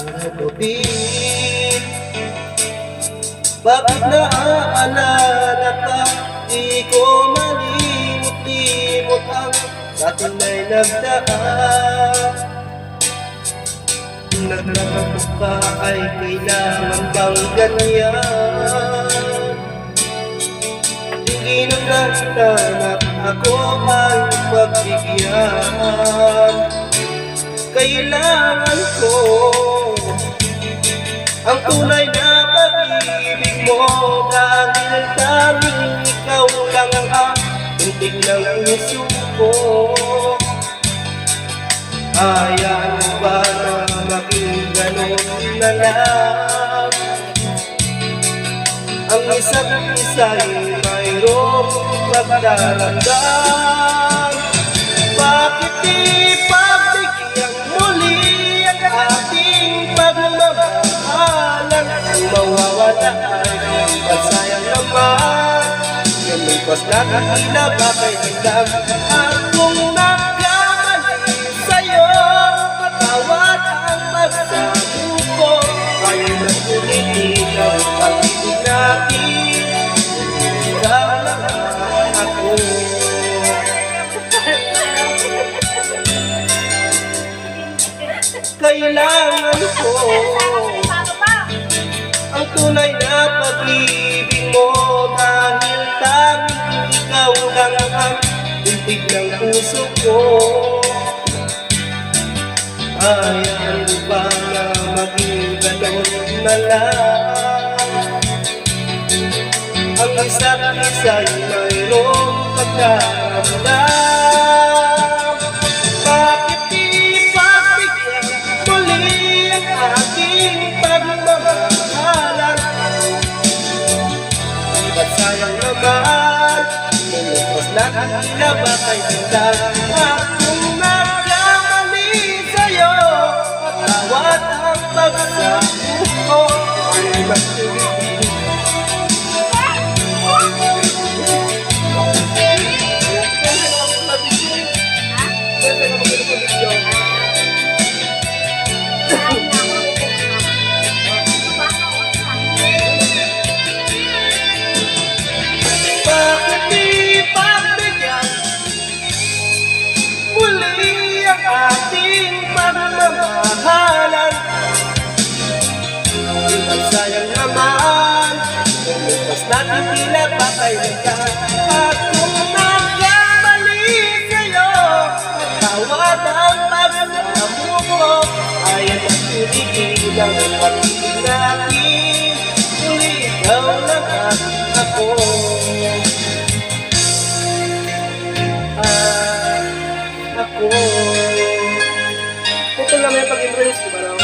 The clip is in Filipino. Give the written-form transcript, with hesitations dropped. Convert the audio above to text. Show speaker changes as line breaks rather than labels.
gabi. Bakit naaalala ka? Di ko malimot-limot ang ating may nagdaan. Naglalako ka ay kailangan bang ganyan? Hindi na natin at ako ay pagbigyan. Kailangan ko ang tunay na pag-ibig mo, dahil tanging ikaw lang ang tuntig ng puso ko. Ayaw mo ba na maging ganon na lang? Ang isa't isa'y mayroong pagdarandam. Bakit di pagbigyan muli ang ating pagmamahalan? Ang mawawala ay masayang naman. Lumipas na kakila bakay lang. At kung nagkamali sa'yo, patawad ang pagsabi ko. Ay nagtulitin ang pag-ibig natin. Ikaw lang ako. Kailangan ko ang tunay na pag-ibig mo, dahil tanging ikaw lang ang tintig ng puso ko. Ayaw mo ba na maging ganon na lang? Ang isa't isa'y mayroong pagkaramdam. Bakit di pagbigyan muli ang ating pagmamahalan? Ba't sayang naman, lumabas na kanila bakay bilang. At kung nagkamali sa'yo, patawad ang pagsabi ko. Ay magtuloy. Bakit di pagbigyan muli ang ating pagmamahalan? Ang sayang naman, lumipas na tila patay na. At kung nagkamali sa'yo, patawad ang pagsasabi ko. Ayaw ang tulitin ang pag-ibig natin. Uli ikaw lang ako. Ako. Ito lang yung pag-embrace ko ba lang?